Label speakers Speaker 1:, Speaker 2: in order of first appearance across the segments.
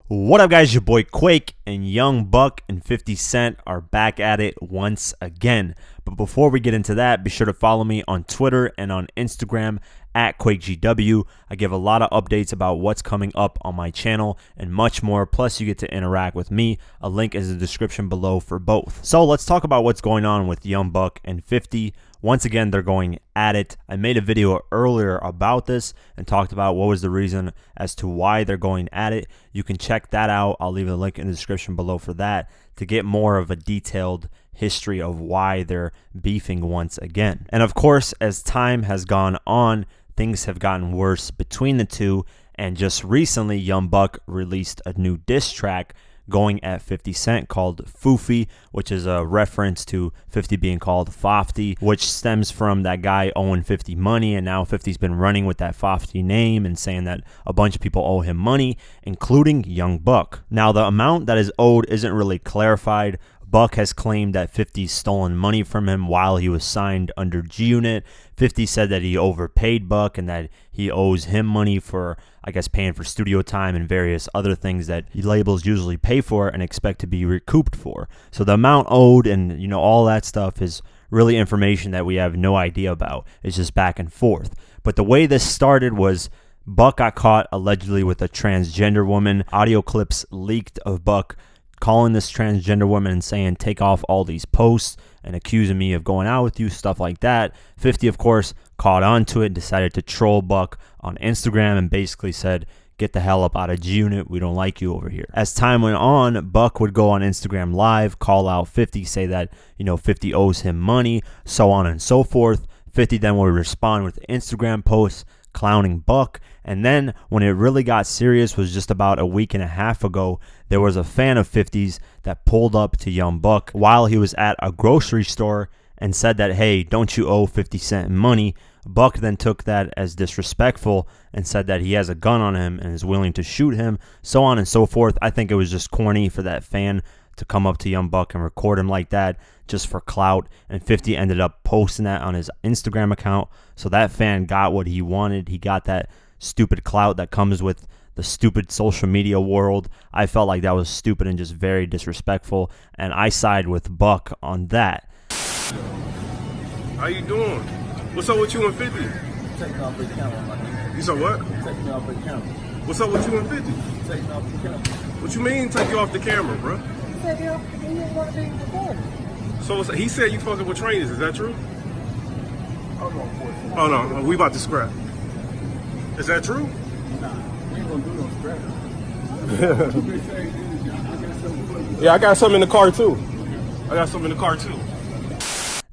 Speaker 1: What up, guys? Your boy Quake and Young Buck and 50 Cent are back at it once again. But before we get into that, be sure to follow me on Twitter and on Instagram at QuakeGW. I give a lot of updates about what's coming up on my channel and much more. Plus, you get to interact with me. A link is in the description below for both. So let's talk about what's going on with Young Buck and 50. Once again, they're going at it. I made a video earlier about this and talked about what was the reason as to why they're going at it. You can check that out. I'll leave a link in the description below for that to get more of a detailed history of why they're beefing once again. And of course, as time has gone on, things have gotten worse between the two. And just recently, Young Buck released a new diss track going at 50 Cent called Foofy, which is a reference to 50 being called Foofy, which stems from that guy owing 50 money, and now 50's been running with that Foofy name and saying that a bunch of people owe him money, including Young Buck. Now, the amount that is owed isn't really clarified. Buck has claimed that 50's stolen money from him while he was signed under g-unot. 50 said that he overpaid Buck and that he owes him money for, I guess, paying for studio time and various other things that labels usually pay for and expect to be recouped for. So the amount owed and, you know, all that stuff is really information that we have no idea about. It's just back and forth. But the way this started was Buck got caught allegedly with a transgender woman. Audio clips leaked of Buck calling this transgender woman and saying, take off all these posts and accusing me of going out with you, stuff like that. 50, of course, caught on to it and decided to troll Buck on Instagram and basically said, get the hell up out of g-unot, we don't like you over here. As time went on, Buck would go on Instagram Live, call out 50, say that, you know, 50 owes him money, so on and so forth. 50 then would respond with Instagram posts clowning Buck. And then when it really got serious was just about a week and a half ago, there was a fan of 50's that pulled up to Young Buck while he was at a grocery store and said that, hey, don't you owe 50 Cent money? Buck then took that as disrespectful and said that he has a gun on him and is willing to shoot him, so on and so forth. I think it was just corny for that fan to come up to Young Buck and record him like that just for clout, and 50 ended up posting that on his Instagram account. So that fan got what he wanted. He got that stupid clout that comes with the stupid social media world. I felt like that was stupid and just very disrespectful, and I side with Buck on that.
Speaker 2: How you doing? What's up with you and 50?
Speaker 3: Taking off the camera, my nigga.
Speaker 2: You said what?
Speaker 3: Taking off the camera.
Speaker 2: What's up with you and 50?
Speaker 3: Taking off the camera.
Speaker 2: What you mean take you off the camera, bro?
Speaker 3: Take you off the camera. You didn't want to be recorded.
Speaker 2: So he said you fucking with trainers, is that true?
Speaker 3: Hold on, boy.
Speaker 2: Oh no, we about to scrap. Is that true?
Speaker 3: Nah, we ain't gonna do no scratch.
Speaker 2: Yeah, I got something in the car too.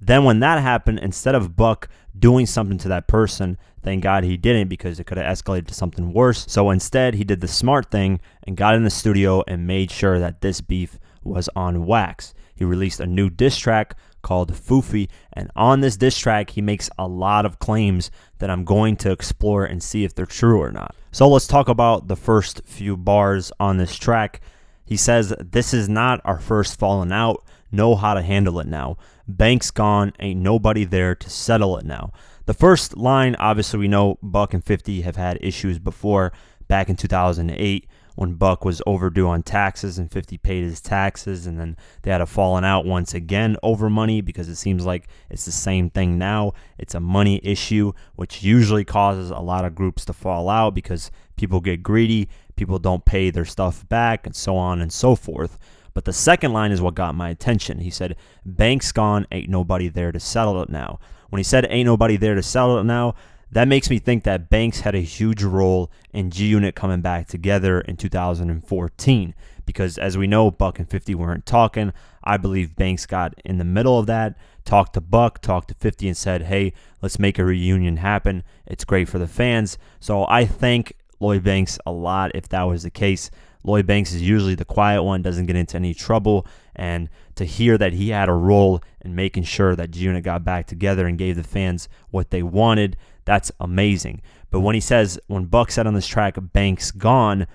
Speaker 1: Then when that happened, instead of Buck doing something to that person, thank God he didn't, because it could have escalated to something worse. So instead, he did the smart thing and got in the studio and made sure that this beef was on wax. He released a new diss track called Foofy, and on this diss track, he makes a lot of claims that I'm going to explore and see if they're true or not. So let's talk about the first few bars on this track. He says, this is not our first falling out. Know how to handle it now. Bank's gone, ain't nobody there to settle it now. The first line, obviously we know Buck and 50 have had issues before, back in 2008 when Buck was overdue on taxes and 50 paid his taxes, and then they had a falling out once again over money, because it seems like it's the same thing now. It's a money issue, which usually causes a lot of groups to fall out because people get greedy, people don't pay their stuff back, and so on and so forth. But the second line is what got my attention. He said, bank's gone, ain't nobody there to settle it now. When he said ain't nobody there to settle it now, that makes me think that Banks had a huge role in g-unot coming back together in 2014. Because as we know, Buck and 50 weren't talking. I believe Banks got in the middle of that, talked to Buck, talked to 50 and said, hey, let's make a reunion happen. It's great for the fans. So I thank Lloyd Banks a lot if that was the case. Lloyd Banks is usually the quiet one, doesn't get into any trouble, and to hear that he had a role in making sure that g-unot got back together and gave the fans what they wanted, that's amazing. But when he says, when Buck said on this track, Banks gone,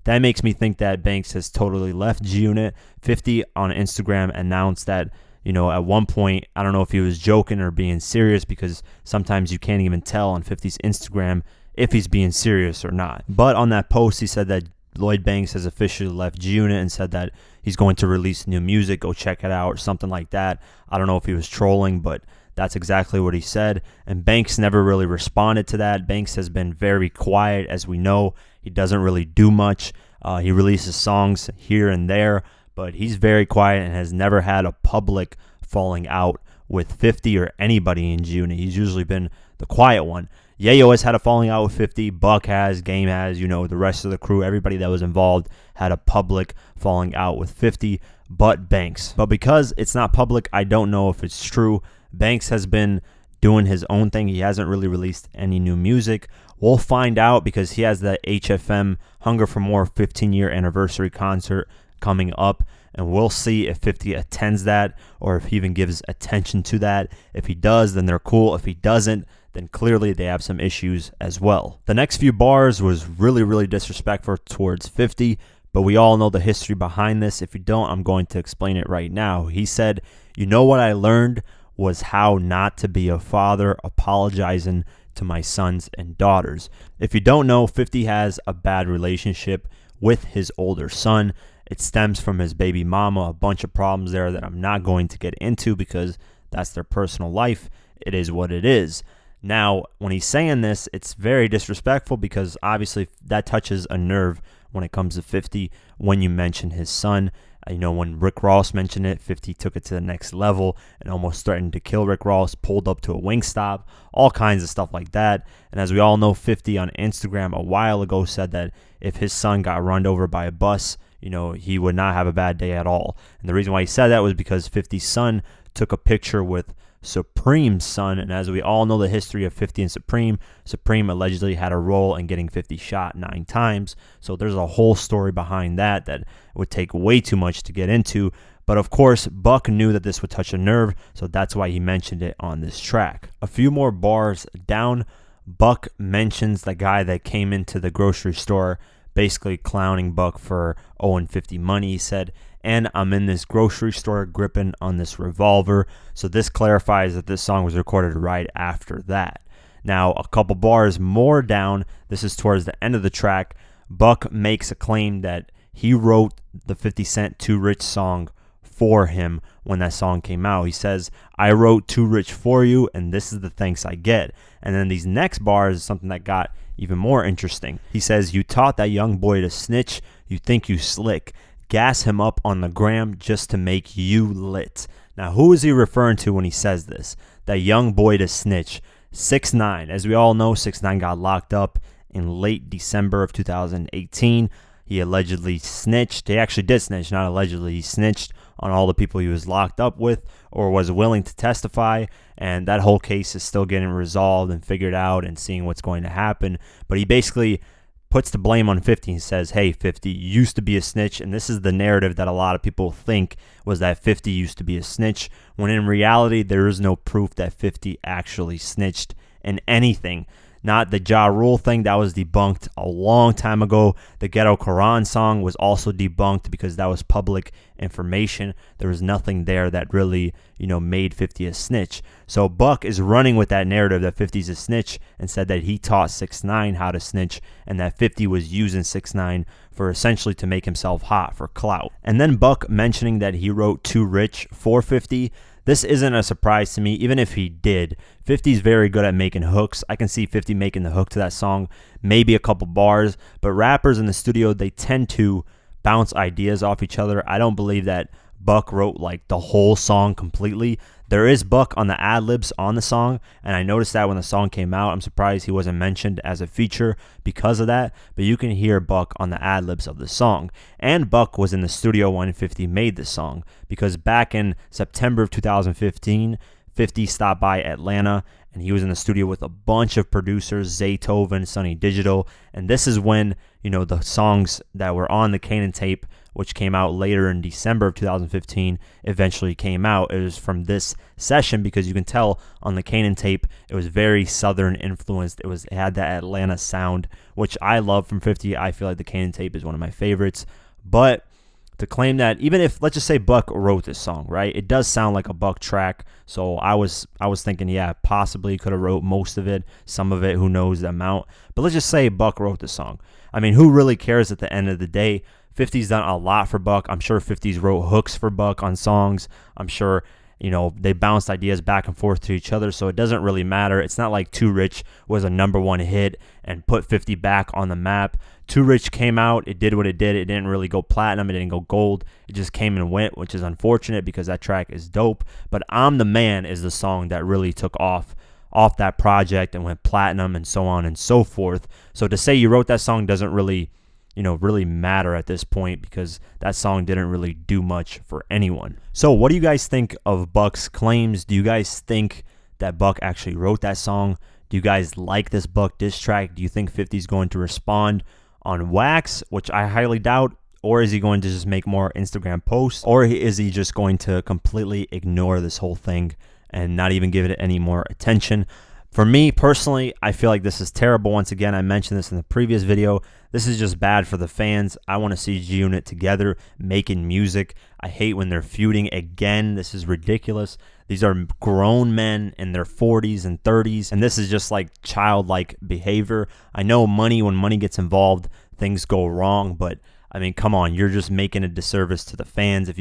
Speaker 1: that makes me think that Banks has totally left g-unot. 50 on Instagram announced that, you know, at one point, I don't know if he was joking or being serious, because sometimes you can't even tell on 50's Instagram if he's being serious or not. But on that post, he said that Lloyd Banks has officially left G-Unit and said that he's going to release new music. Go check it out or something like that. I don't know if he was trolling, but that's exactly what he said. And Banks never really responded to that. Banks has been very quiet, as we know. He doesn't really do much. He releases songs here and there, but he's very quiet and has never had a public falling out with 50 or anybody in G-Unit. He's usually been the quiet one. Yayo has had a falling out with 50. Buck has, Game has, the rest of the crew, everybody that was involved had a public falling out with 50, but Banks. But because it's not public, I don't know if it's true. Banks has been doing his own thing. He hasn't really released any new music. We'll find out because he has the HFM Hunger for More 15-year anniversary concert coming up, and we'll see if 50 attends that or if he even gives attention to that. If he does, then they're cool. If he doesn't, then clearly they have some issues as well. The next few bars was really, really disrespectful towards 50, but we all know the history behind this. If you don't, I'm going to explain it right now. He said, "You know what I learned was how not to be a father, apologizing to my sons and daughters." If you don't know, 50 has a bad relationship with his older son. It stems from his baby mama, a bunch of problems there that I'm not going to get into because that's their personal life. It is what it is. Now, when he's saying this, it's very disrespectful because obviously that touches a nerve when it comes to 50 when you mention his son. When Rick Ross mentioned it, 50 took it to the next level and almost threatened to kill Rick Ross, pulled up to a Wingstop, all kinds of stuff like that. And as we all know, 50 on Instagram a while ago said that if his son got run over by a bus, he would not have a bad day at all. And the reason why he said that was because 50's son took a picture with Supreme's son, and as we all know the history of 50 and Supreme allegedly had a role in getting 50 shot 9 times. So there's a whole story behind that would take way too much to get into. But of course, Buck knew that this would touch a nerve, so that's why he mentioned it on this track. A few more bars down, Buck mentions the guy that came into the grocery store basically clowning Buck for owing 50 money. He said, "And I'm in this grocery store gripping on this revolver." So this clarifies that this song was recorded right after that. Now, a couple bars more down, this is towards the end of the track, Buck makes a claim that he wrote the 50 Cent Too Rich song for him when that song came out. He says, "I wrote Too Rich for you, and this is the thanks I get." And then these next bars is something that got even more interesting. He says, "You taught that young boy to snitch, you think you slick. Gas him up on the gram just to make you lit." Now, who is he referring to when he says this? That young boy to snitch. 6ix9ine. As we all know, 6ix9ine got locked up in late December of 2018. He allegedly snitched. He actually did snitch, not allegedly. He snitched on all the people he was locked up with or was willing to testify. And that whole case is still getting resolved and figured out and seeing what's going to happen. But he basically puts the blame on 50 and says, "Hey, 50, you used to be a snitch." And this is the narrative that a lot of people think was that 50 used to be a snitch, when in reality, there is no proof that 50 actually snitched in anything. Not the Ja Rule thing, that was debunked a long time ago. The Ghetto Quran song was also debunked because that was public information. There was nothing there that really, made 50 a snitch. So Buck is running with that narrative that 50's a snitch and said that he taught 6ix9ine how to snitch and that 50 was using 6ix9ine for essentially to make himself hot for clout. And then Buck mentioning that he wrote Too Rich for 50. This isn't a surprise to me, even if he did. 50's very good at making hooks. I can see 50 making the hook to that song, maybe a couple bars, but rappers in the studio, they tend to bounce ideas off each other. I don't believe that Buck wrote like the whole song completely. There is Buck on the ad-libs on the song, and I noticed that when the song came out. I'm surprised he wasn't mentioned as a feature because of that, but you can hear Buck on the ad-libs of the song. And Buck was in the studio when 50 made this song, because back in September of 2015, 50 stopped by Atlanta, and he was in the studio with a bunch of producers, Zaytoven, Sonny Digital, and this is when, the songs that were on the Kanan tape, which came out later in December of 2015, eventually came out. It was from this session because you can tell on the Kanan tape, it was very Southern influenced. It had that Atlanta sound, which I love from 50. I feel like the Kanan tape is one of my favorites. But to claim that even if, let's just say, Buck wrote this song, right? It does sound like a Buck track. So I was thinking, yeah, possibly could have wrote most of it, some of it, who knows the amount. But let's just say Buck wrote the song. I mean, who really cares at the end of the day? 50's done a lot for Buck. I'm sure 50's wrote hooks for Buck on songs. I'm sure, you know, they bounced ideas back and forth to each other, so it doesn't really matter. It's not like Too Rich was a #1 hit and put 50 back on the map. Too Rich came out, it did what it did. It didn't really go platinum, it didn't go gold. It just came and went, which is unfortunate because that track is dope. But I'm the Man is the song that really took off that project and went platinum and so on and so forth. So to say you wrote that song doesn't really, you know, really matter at this point because that song didn't really do much for anyone. So what do you guys think of Buck's claims? Do you guys think that Buck actually wrote that song? Do you guys like this Buck diss track? Do you think 50's going to respond on wax, which I highly doubt? Or is he going to just make more Instagram posts? Or is he just going to completely ignore this whole thing and not even give it any more attention? For me personally, I feel like this is terrible. Once again, I mentioned this in the previous video. This is just bad for the fans. I want to see G-Unit together making music. I hate when they're feuding again. This is ridiculous. These are grown men in their 40s and 30s, and this is just like childlike behavior. I know when money gets involved, things go wrong, but I mean, come on, you're just making a disservice to the fans. If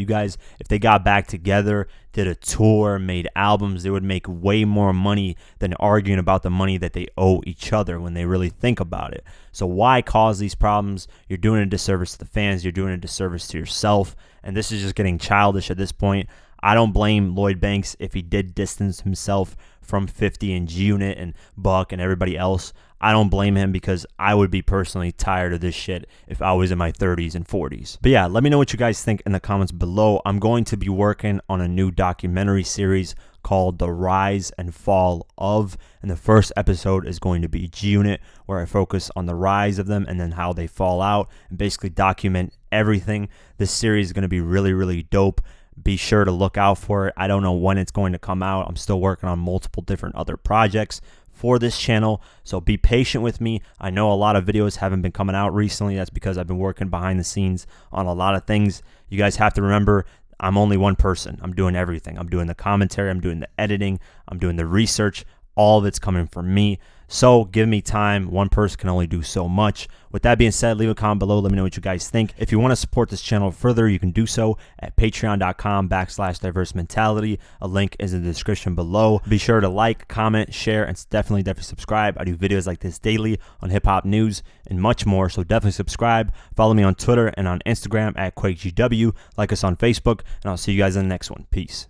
Speaker 1: they got back together, did a tour, made albums, they would make way more money than arguing about the money that they owe each other when they really think about it. So why cause these problems? You're doing a disservice to the fans. You're doing a disservice to yourself. And this is just getting childish at this point. I don't blame Lloyd Banks if he did distance himself from 50 and G-Unit and Buck and everybody else. I don't blame him because I would be personally tired of this shit if I was in my 30s and 40s. But yeah, let me know what you guys think in the comments below. I'm going to be working on a new documentary series called The Rise and Fall of, and the first episode is going to be G-Unit, where I focus on the rise of them and then how they fall out and basically document everything. This series is going to be really, really dope. Be sure to look out for it. I don't know when it's going to come out. I'm still working on multiple different other projects for this channel, so be patient with me. I know a lot of videos haven't been coming out recently. That's because I've been working behind the scenes on a lot of things. You guys have to remember, I'm only one person. I'm doing everything. I'm doing the commentary, I'm doing the editing, I'm doing the research. All of it's coming from me. So give me time. One person can only do so much. With that being said, leave a comment below. Let me know what you guys think. If you want to support this channel further, you can do so at patreon.com/diverse mentality. A link is in the description below. Be sure to like, comment, share, and definitely subscribe. I do videos like this daily on hip hop news and much more. So definitely subscribe. Follow me on Twitter and on Instagram at QuakeGW. Like us on Facebook, and I'll see you guys in the next one. Peace.